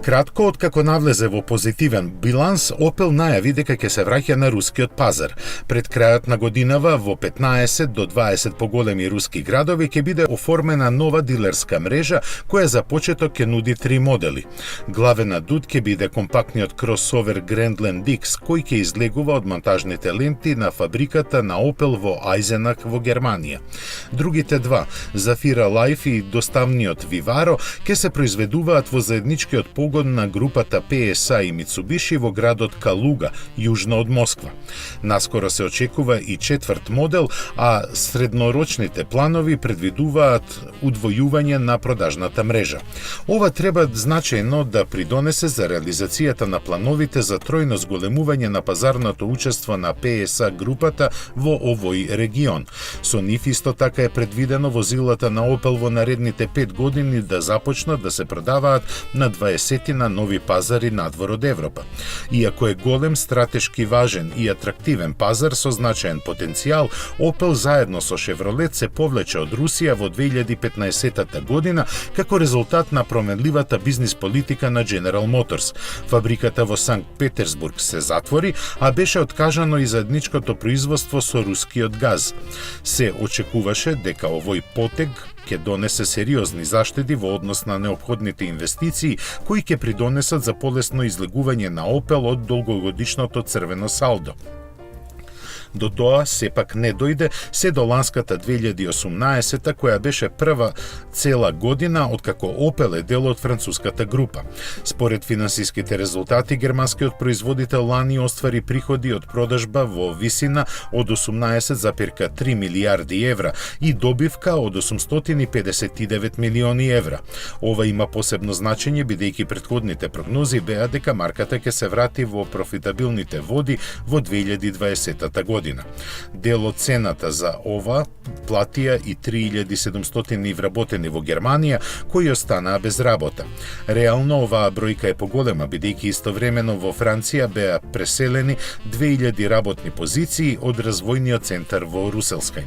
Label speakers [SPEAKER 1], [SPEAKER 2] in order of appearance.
[SPEAKER 1] Кратко откако навлезе во позитивен биланс, Opel најави дека ќе се враќа на рускиот пазар. Пред крајот на годинава во 15 до 20 поголеми руски градови ќе биде оформена нова дилерска мрежа која за почеток ќе нуди 3 модели. Главен адут ќе биде компактниот кросовер Grandland X кој ќе излегува од монтажните ленти на фабриката на Opel во Eisenach во Германија. Другите два, Zafira Life и доставниот Vivaro, ќе се произведуваат во заедничкиот погон на групата PSA и Mitsubishi во градот Калуга, јужно од Москва. Наскоро се очекува и четврт модел, а среднорочните планови предвидуваат удвојување на продажната мрежа. Ова треба значајно да придонесе за реализацијата на плановите за тројно зголемување на пазарното учество на PSA групата во овој регион. Со нив исто така е предвидено возилата на Opel во наредните 5 години да започнат да се продаваат на 20 на нови пазари надвор од Европа. Иако е голем, стратешки важен и атрактивен пазар со значаен потенцијал, Opel заедно со Chevrolet се повлече од Русија во 2015 година како резултат на променливата бизнис политика на General Motors. Фабриката во Санкт Петерсбург се затвори, а беше откажано и заедничкото производство со рускиот газ. Се очекуваше дека овој потег ќе донесе сериозни заштеди во однос на неопходните инвестиции кои ќе придонесат за полесно излегување на Opel од долгогодишното црвено салдо. До тоа сепак не дојде се до ланската 2018 која беше прва цела година откако Opel е дел од француската група. Според финансиските резултати, германскиот производител лани оствари приходи од продажба во висина од 18,3 милијарди евра и добивка од 859 милиони евра. Ова има посебно значење бидејќи претходните прогнози беа дека марката ќе се врати во профитабилните води во 2020 година. Дел од цената за ова платија и 3700 вработени во Германија кои останаа без работа. Реално оваа бројка е поголема бидејќи истовремено во Франција беа преселени 2000 работни позиции од развојниот центар во Руселскај.